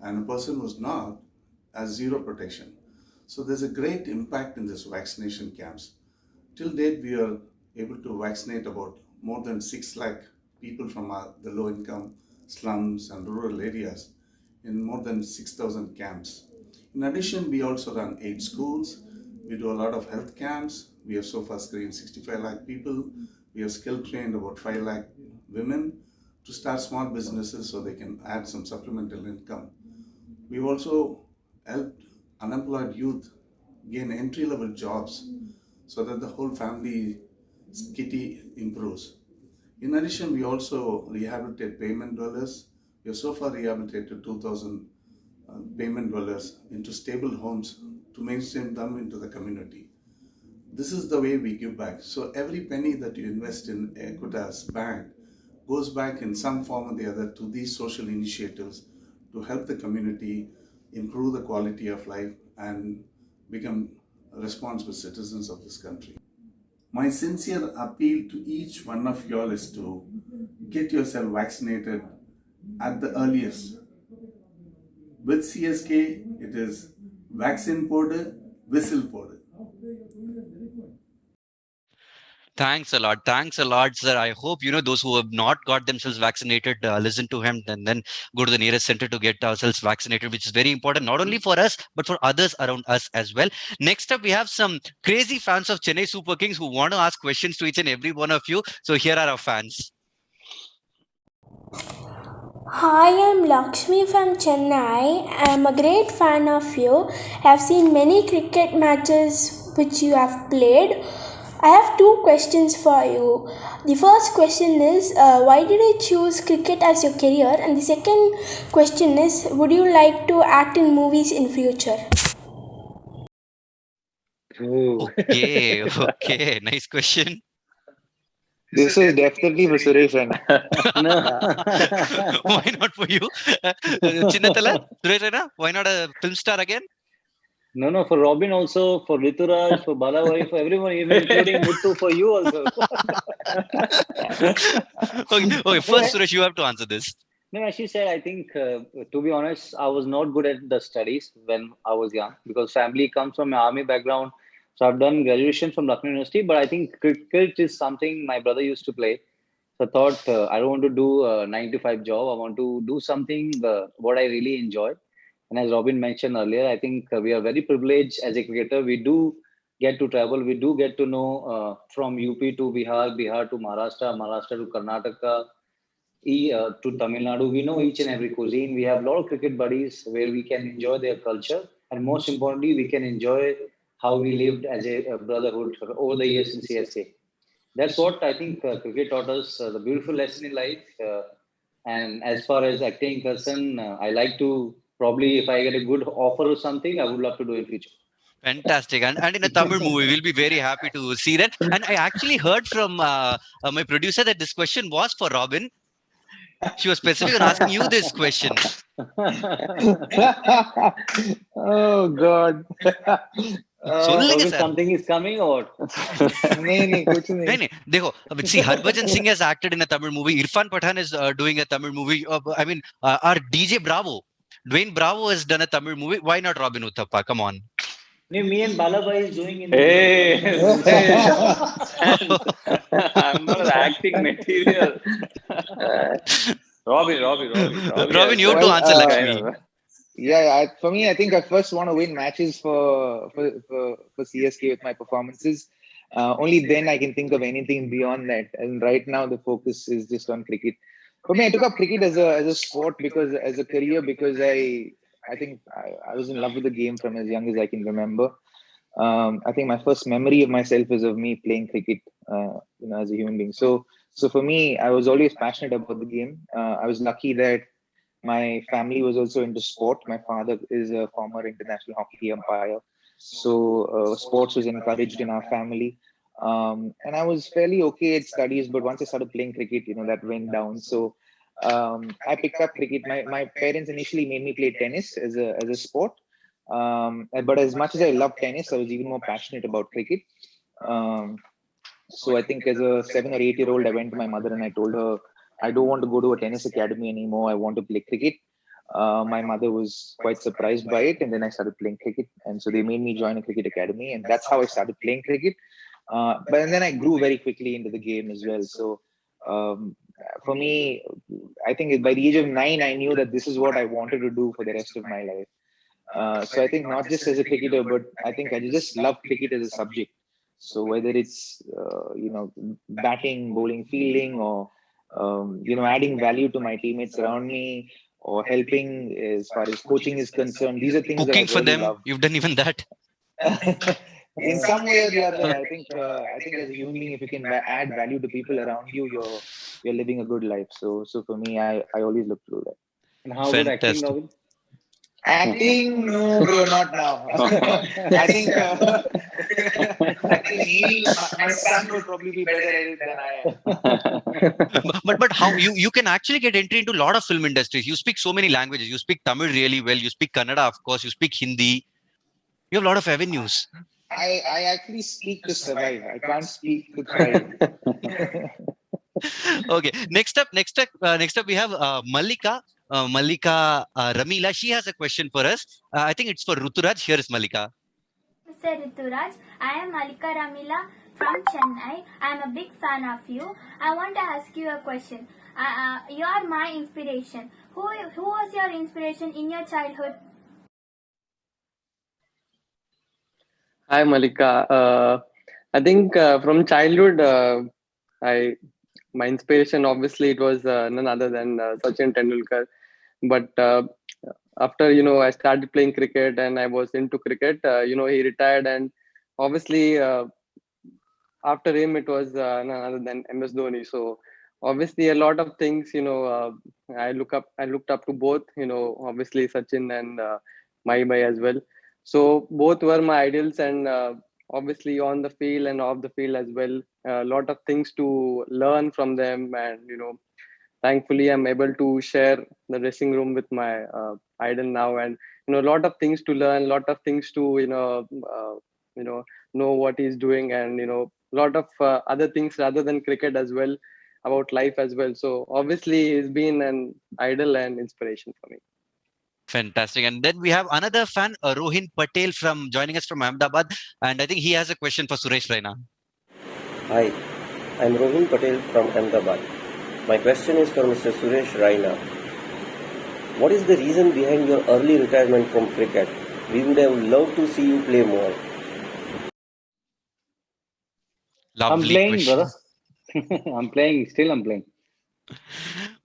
and a person who is not has zero protection. So there's a great impact in this vaccination camps. Till date, we are able to vaccinate about more than 6 lakh people from the low income slums and rural areas in more than 6,000 camps. In addition, we also run 8 schools, We do a lot of health camps. We have so far screened 65 lakh people. We have skill trained about 5 lakh women to start small businesses so they can add some supplemental income. We've also helped unemployed youth gain entry-level jobs so that the whole family kitty improves. In addition, we also rehabilitate payment dwellers. We have so far rehabilitated 2,000 payment dwellers into stable homes to mainstream them into the community. This is the way we give back. So every penny that you invest in Equitas Bank goes back in some form or the other to these social initiatives to help the community improve the quality of life and become responsible citizens of this country. My sincere appeal to each one of y'all is to get yourself vaccinated at the earliest. With CSK, it is vaccine powder, whistle powder. Thanks a lot. Thanks a lot, sir. I hope, those who have not got themselves vaccinated, listen to him and then go to the nearest center to get ourselves vaccinated, which is very important, not only for us, but for others around us as well. Next up, we have some crazy fans of Chennai Super Kings who want to ask questions to each and every one of you. So here are our fans. Hi, I'm Lakshmi from Chennai. I'm a great fan of you. I've seen many cricket matches which you have played. I have two questions for you. The first question is why did you choose cricket as your career? And the second question is would you like to act in movies in future? Okay, okay, nice question. This is definitely for Suresh. Why not for you? Chinnathala, Suresh Raina, why not a film star again? No, for Robin also, for Rituraj, for Balawai, for everyone, even including Muttu, for you also. Okay, first, Suresh, you have to answer this. No, as you said, I think, to be honest, I was not good at the studies when I was young because family comes from an army background. So I've done graduation from Lucknow University, but I think cricket is something my brother used to play. So I thought I don't want to do a 9 to 5 job. I want to do something what I really enjoy. And as Robin mentioned earlier, I think we are very privileged as a cricketer. We do get to travel. We do get to know from UP to Bihar, Bihar to Maharashtra, Maharashtra to Karnataka, to Tamil Nadu. We know each and every cuisine. We have a lot of cricket buddies where we can enjoy their culture. And most importantly, we can enjoy how we lived as a brotherhood over the years in CSK. That's what I think cricket taught us the beautiful lesson in life. And as far as acting concerned, I like to probably, if I get a good offer or something, I would love to do in future. Fantastic. And in a Tamil movie, we'll be very happy to see that. And I actually heard from my producer that this question was for Robin. She was specific on asking you this question. Oh God. Something is coming or See, Harbhajan Singh has acted in a Tamil movie. Irfan Pathan is doing a Tamil movie. Our DJ Bravo, Dwayne Bravo has done a Tamil movie. Why not Robin Uthappa? Come on. Me and Balabai is doing in I'm not an acting material. Robin, you have to answer Lakshmi. For me, I think I first want to win matches for CSK with my performances. Only then I can think of anything beyond that. And right now, the focus is just on cricket. For me, I took up cricket as a sport as a career because I think I was in love with the game from as young as I can remember. I think my first memory of myself is of me playing cricket, as a human being. So for me, I was always passionate about the game. I was lucky that my family was also into sport. My father is a former international hockey umpire. So sports was encouraged in our family. And I was fairly okay at studies, but once I started playing cricket, that went down. So I picked up cricket. My parents initially made me play tennis as a sport. But as much as I love tennis, I was even more passionate about cricket. So I think as a 7 or 8 year old, I went to my mother and I told her, I don't want to go to a tennis academy anymore. I want to play cricket. My mother was quite surprised by it. And then I started playing cricket. And so they made me join a cricket academy. And that's how I started playing cricket. But then I grew very quickly into the game as well. So for me, I think by the age of 9, I knew that this is what I wanted to do for the rest of my life. So I think not just as a cricketer, but I think I just love cricket as a subject. So whether it's batting, bowling, fielding, or adding value to my teammates around me, or helping as far as coaching is concerned, these are things that I Cooking for really them, love. you've done even that. In some way or the other, I think as a human being, if you can add value to people around you, you're living a good life. So for me, I always look through that. And how about acting, Fantastic. Robin? Acting, no, bro, not now. I think I think my son would probably be better at it than I am. But how you can actually get entry into a lot of film industries. You speak so many languages. You speak Tamil really well. You speak Kannada, of course. You speak Hindi. You have a lot of avenues. I actually speak to survive. I can't speak to thrive. Okay. Next up, we have Malika. Malika Ramila. She has a question for us. I think it's for Ruturaj. Here is Malika. Mr. Rituraj, I am Malika Ramila from Chennai. I am a big fan of you. I want to ask you a question. You are my inspiration. Who was your inspiration in your childhood? Hi, Malika. I think from childhood, my inspiration, obviously, it was none other than Sachin Tendulkar. But after I started playing cricket and I was into cricket, he retired, and obviously after him it was none other than MS Dhoni. So obviously a lot of things, I looked up to both, obviously Sachin and Mahibai as well. So both were my idols, and obviously on the field and off the field as well, a lot of things to learn from them. And thankfully I'm able to share the dressing room with my idol now, and a lot of things to learn, a lot of things to know what he's doing, and a lot of other things rather than cricket as well, about life as well. So obviously he's been an idol and inspiration for me. Fantastic. And then we have another fan, Rohin Patel, from joining us from Ahmedabad, and I think he has a question for Suresh Raina. Hi, I'm Rohin Patel from Ahmedabad. My question is for Mr. Suresh Raina. What is the reason behind your early retirement from cricket? We would have loved to see you play more. Lovely I'm playing, question. brother. I'm playing.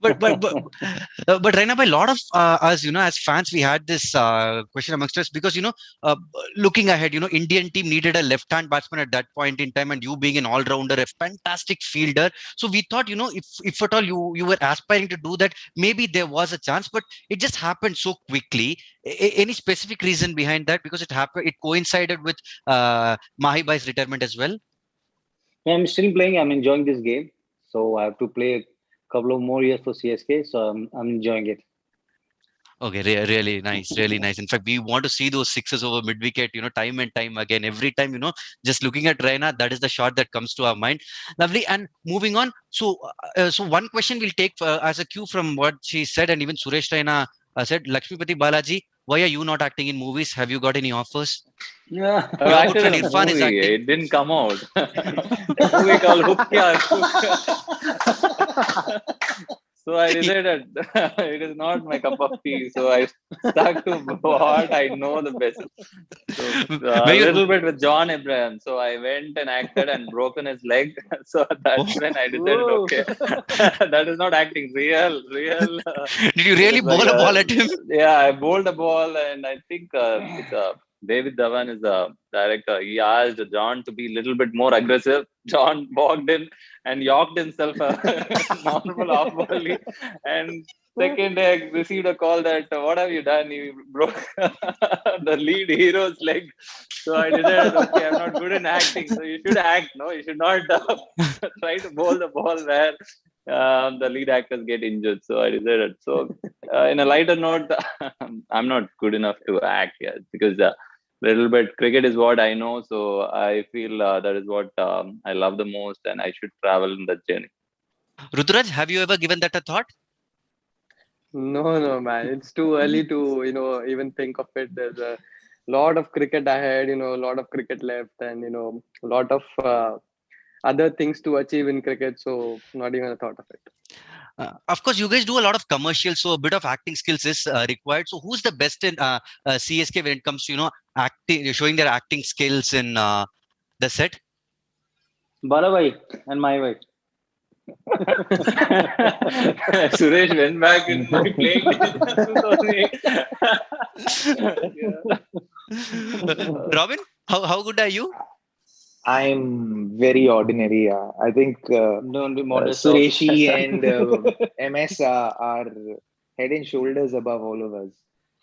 but Raina, by a lot of us, as fans, we had this question amongst us because looking ahead, Indian team needed a left-hand batsman at that point in time, and you being an all-rounder, a fantastic fielder. So we thought, if at all you were aspiring to do that, maybe there was a chance, but it just happened so quickly. Any specific reason behind that? Because it coincided with Mahibai's retirement as well. Yeah, I'm still playing. I'm enjoying this game. So I have to play a couple of more years for CSK. So I'm enjoying it. Okay, really nice, really nice. In fact, we want to see those sixes over mid-wicket, time and time again. Every time, just looking at Raina, that is the shot that comes to our mind. Lovely. And moving on. So one question we'll take as a cue from what she said, and even Suresh Raina said, Lakshmipati Balaji, why are you not acting in movies? Have you got any offers? Yeah. I Your acted good friend in a Irfan is movie. acting. It didn't come out. Movie called Hukya. So I decided it is not my cup of tea. So I stuck to what I know the best. So a little bit with John Abraham. So I went and acted and broken his leg. So that's when I decided, okay, that is not acting. Real. Did you really bowl a ball at him? Yeah, I bowled a ball, and I think it's David Dhawan is the director. He asked John to be a little bit more aggressive. John walked in and yorked himself a normal off volley. And second day, I received a call that, what have you done? You broke the lead hero's leg. So I decided, okay, I'm not good in acting. So you should act, no? You should not try to bowl the ball where the lead actors get injured. So I decided. So in a lighter note, I'm not good enough to act yet because little bit cricket is what I know. So I feel that is what I love the most, and I should travel in that journey. Ruturaj, have you ever given that a thought? No, man. It's too early to, even think of it. There's a lot of cricket ahead, a lot of cricket left, and, a lot of other things to achieve in cricket. So not even a thought of it. Of course, you guys do a lot of commercials, so a bit of acting skills is required. So, who's the best in CSK when it comes to acting, showing their acting skills in the set? Balabai and my wife. Suresh went back in my playing days in 2008. Robin, how good are you? I'm very ordinary. I think Don't be modest. Sureshi and MS are head and shoulders above all of us.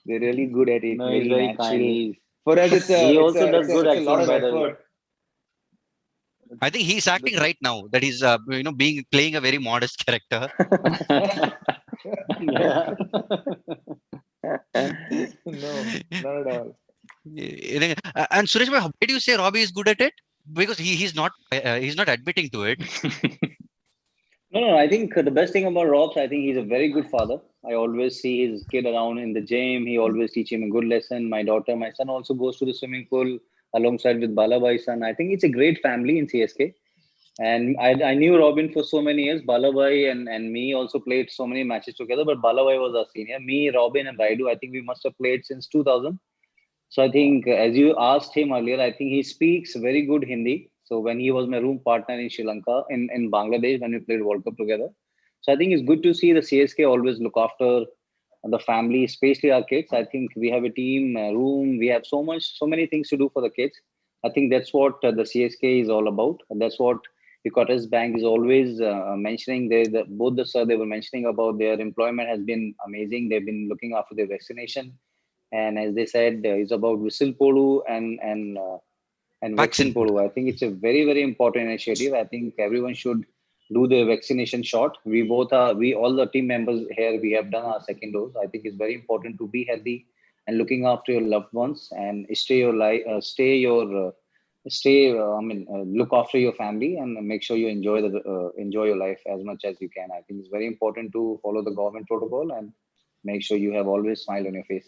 They're really good at it, No, he's very very natural. kind. For us, He also does good it's a lot acting, of by the way. effort. I think he's acting right now. That he's playing a very modest character. Yeah. No, not at all. And Suresh, why do you say Robbie is good at it? Because he's not admitting to it. No, I think the best thing about Robs, I think he's a very good father. I always see his kid around in the gym. He always teach him a good lesson. My son also goes to the swimming pool alongside with Balabai's son. I think it's a great family in CSK. And I knew Robin for so many years. Balabai and me also played so many matches together, but Balabai was our senior. Me, Robin, and Raidu, I think we must have played since 2000. So I think, as you asked him earlier, I think he speaks very good Hindi. So when he was my room partner in Sri Lanka, in Bangladesh, when we played World Cup together. So I think it's good to see the CSK always look after the family, especially our kids. I think we have a team, a room. We have so many things to do for the kids. I think that's what the CSK is all about. And that's what Equitas Bank is always mentioning. Both the sir, they were mentioning about their employment has been amazing. They've been looking after their vaccination. And as they said, it's about whistle polu and vaccine polu. I think it's a very, very important initiative. I think everyone should do the vaccination shot. We all the team members here, we have done our second dose. I think it's very important to be healthy and looking after your loved ones and look after your family and make sure you enjoy your life as much as you can. I think it's very important to follow the government protocol and make sure you have always smile on your face.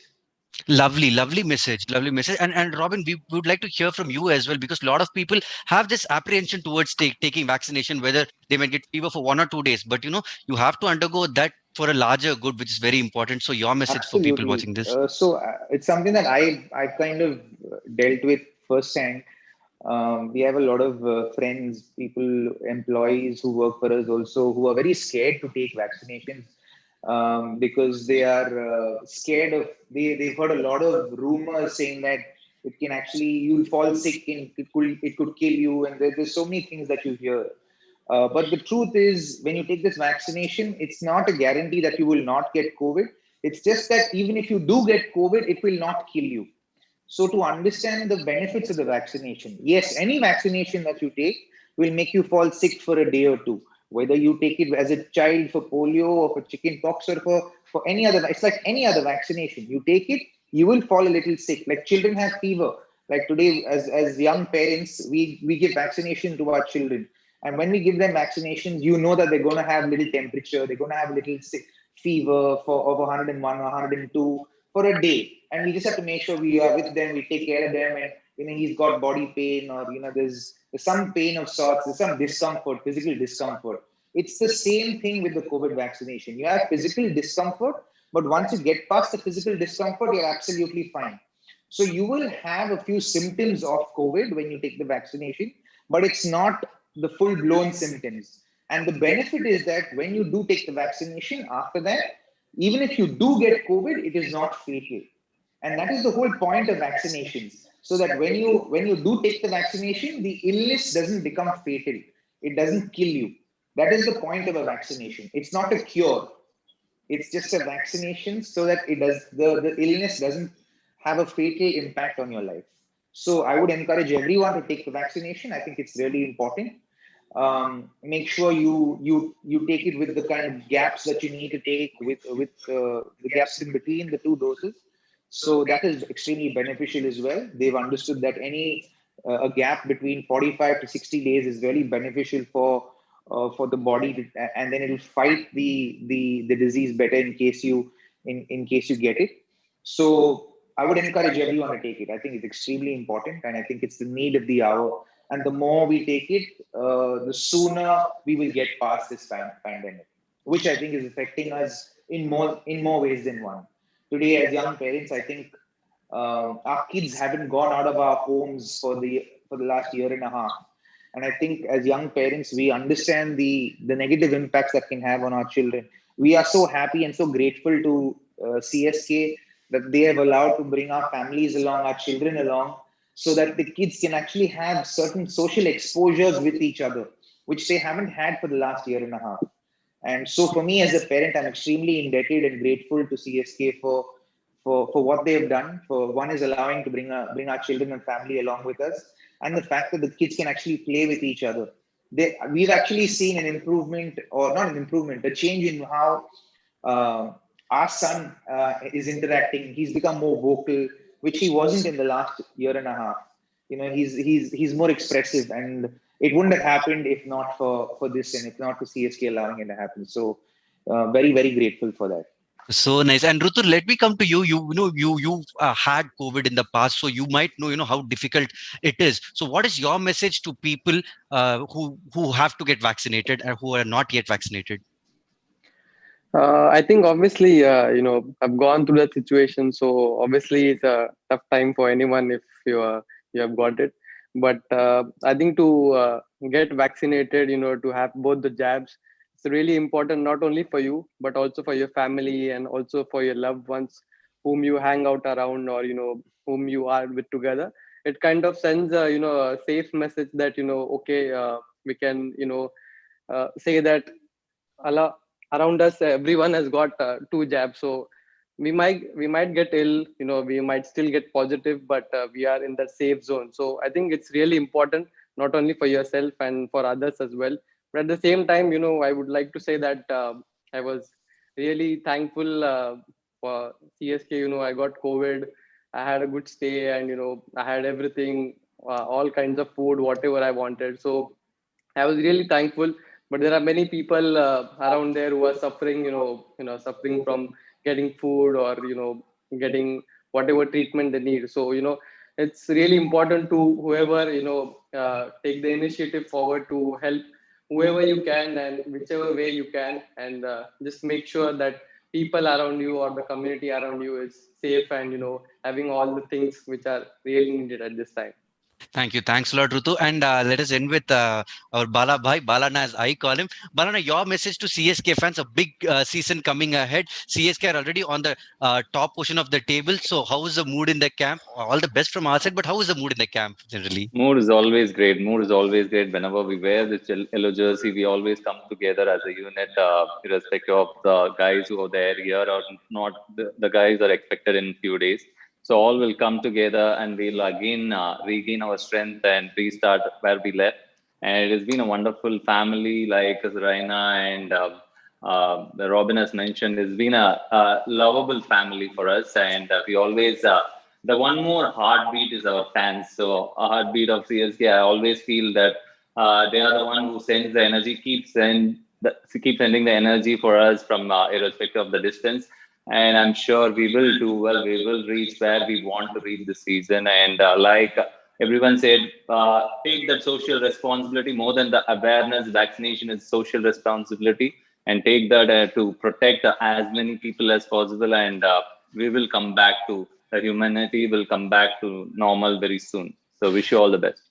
Lovely message, and Robin, we would like to hear from you as well, because a lot of people have this apprehension towards taking vaccination, whether they might get fever for 1 or 2 days, but you have to undergo that for a larger good, which is very important. So your message for people Absolutely. watching this. It's something that I've kind of dealt with firsthand. We have a lot of friends, people, employees who work for us also, who are very scared to take vaccinations because they are scared of they've heard a lot of rumors saying that it can actually you'll fall sick and it could kill you, and there's so many things that you hear. But the truth is, when you take this vaccination, it's not a guarantee that you will not get COVID. It's just that even if you do get COVID, it will not kill you. So to understand the benefits of the vaccination, yes, any vaccination that you take will make you fall sick for a day or two. Whether you take it as a child for polio or for chicken pox or for any other, it's like any other vaccination. You take it, you will fall a little sick. Like children have fever. Like today, as young parents, we give vaccination to our children. And when we give them vaccinations, you know that they're going to have little temperature, they're going to have a little sick fever for over 101 or 102 for a day, and we just have to make sure we are with them, we take care of them, and he's got body pain, or there's some pain of sorts, there's some discomfort, physical discomfort. It's the same thing with the COVID vaccination. You have physical discomfort, but once you get past the physical discomfort, you're absolutely fine. So you will have a few symptoms of COVID when you take the vaccination, but it's not the full-blown symptoms. And the benefit is that when you do take the vaccination, after that, even if you do get COVID, it is not fatal. And that is the whole point of vaccinations. So that when you do take the vaccination, the illness doesn't become fatal. It doesn't kill you. That is the point of a vaccination. It's not a cure. It's just a vaccination so that the illness doesn't have a fatal impact on your life. So I would encourage everyone to take the vaccination. I think it's really important. Make sure you take it with the kind of gaps that you need to take with the gaps in between the two doses. So that is extremely beneficial as well. They've understood that a gap between 45 to 60 days is very beneficial for the body, and then it'll fight the disease better in case you get it. So I would encourage everyone to take it. I think it's extremely important, and I think it's the need of the hour. And the more we take it, the sooner we will get past this pandemic. which I think is affecting us in more ways than one. Today, as young parents, I think our kids haven't gone out of our homes for the last year and a half, and I think as young parents, we understand the negative impacts that can have on our children. We are so happy and so grateful to CSK that they have allowed to bring our families along, our children along, so that the kids can actually have certain social exposures with each other, which they haven't had for the last year and a half. And so for me as a parent, I'm extremely indebted and grateful to CSK for what they have done. For one is allowing to bring our children and family along with us, and the fact that the kids can actually play with each other. We've actually seen an improvement, or not an improvement, a change in how our son is interacting. He's become more vocal, which he wasn't in the last year and a half. He's more expressive, and it wouldn't have happened if not for this, and if not for CSK allowing it to happen. So very, very grateful for that. So nice. And Rutu, let me come to you. You had COVID in the past, so you might know how difficult it is. So what is your message to people who have to get vaccinated and who are not yet vaccinated? I think obviously, I've gone through that situation. So obviously, it's a tough time for anyone if you have got it. But I think to get vaccinated, to have both the jabs, it's really important not only for you but also for your family and also for your loved ones whom you hang out around, or whom you are with together. It kind of sends a safe message that okay, we can say that Allah, around us everyone has got two jabs. So we might get ill, we might still get positive, but we are in the safe zone. So I think it's really important not only for yourself and for others as well. But at the same time, I would like to say that I was really thankful for CSK. I got COVID, I had a good stay, and I had everything, all kinds of food, whatever I wanted. So I was really thankful. But there are many people around there who are suffering, suffering from getting food, or getting whatever treatment they need. So it's really important to whoever take the initiative forward to help whoever you can and whichever way you can, and just make sure that people around you or the community around you is safe, and having all the things which are really needed at this time. Thank you. Thanks a lot, Rutu. And let us end with our Bala Bhai, Balana as I call him. Balana, your message to CSK fans, a big season coming ahead. CSK are already on the top portion of the table. So how is the mood in the camp? All the best from our side, but how is the mood in the camp generally? Mood is always great. Mood is always great. Whenever we wear this yellow jersey, we always come together as a unit, irrespective of the guys who are there here or not. The guys are expected in a few days. So all will come together, and we'll again regain our strength and restart where we left. And it has been a wonderful family, like as Raina and Robin has mentioned. It's been a lovable family for us, and we always the one more heartbeat is our fans. So a heartbeat of CSK, I always feel that they are the one who sends the energy, keeps sending the energy for us from irrespective of the distance. And I'm sure we will do well. We will reach where we want to reach this season. And like everyone said, take that social responsibility more than the awareness. Vaccination is social responsibility, and take that to protect as many people as possible. And we will come back to the humanity will come back to normal very soon. So wish you all the best.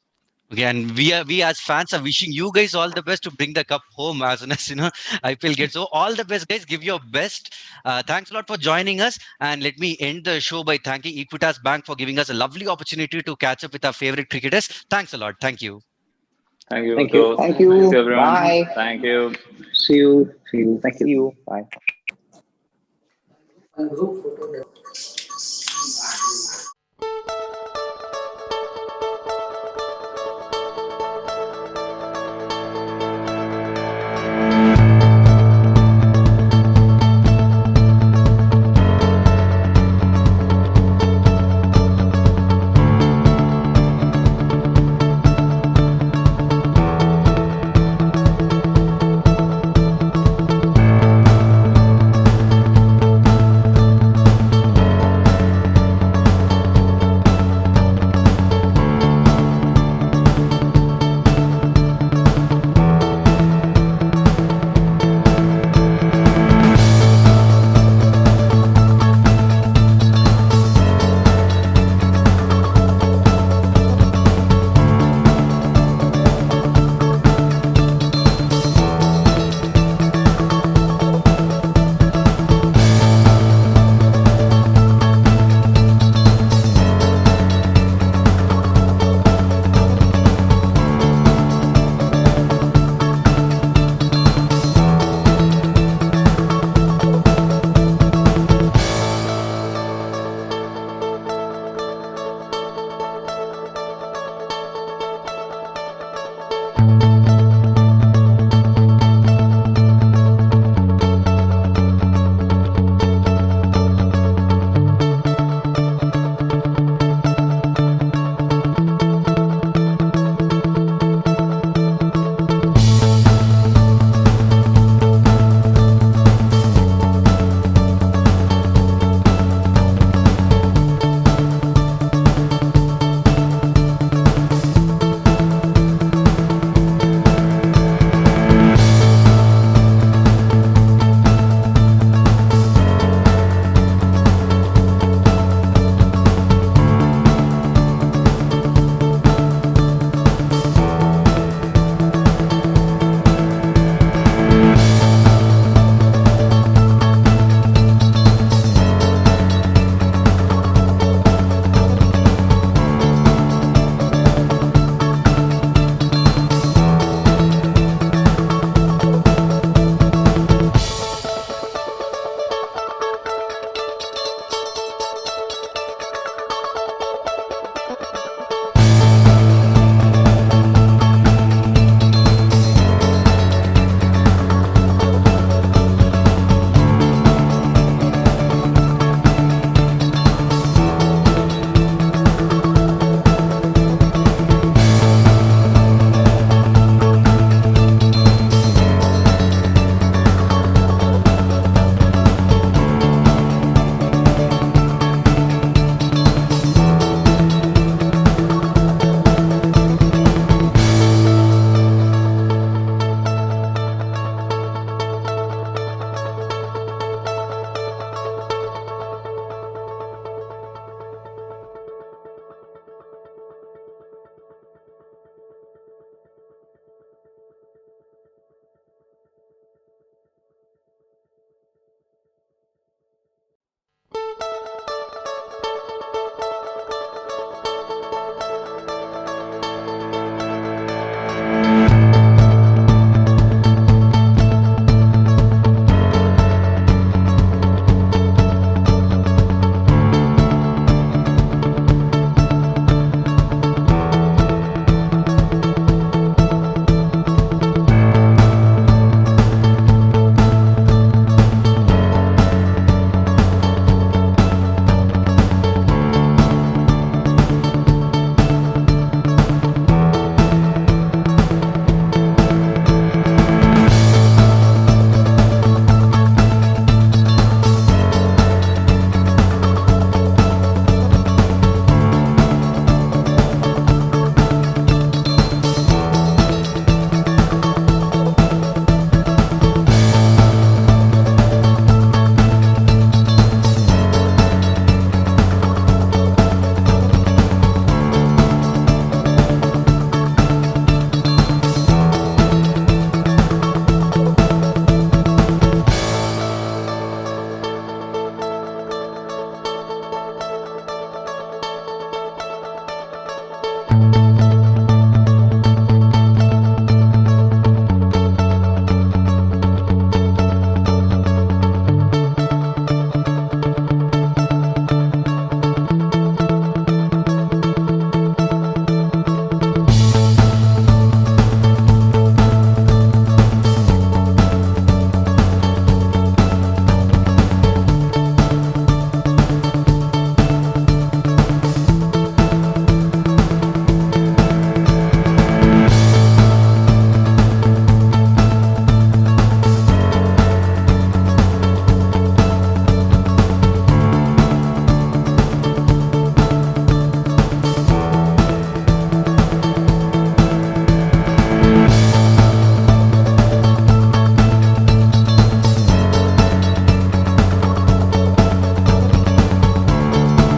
Okay, and we as fans are wishing you guys all the best to bring the cup home as soon as IPL gets. So all the best, guys. Give your best. Thanks a lot for joining us, and let me end the show by thanking Equitas Bank for giving us a lovely opportunity to catch up with our favorite cricketers. Thanks a lot. Thank you. Thank you. Thank you. Thank you. Thanks, everyone. Bye. Thank you. See you. Thank you. Bye. Bye.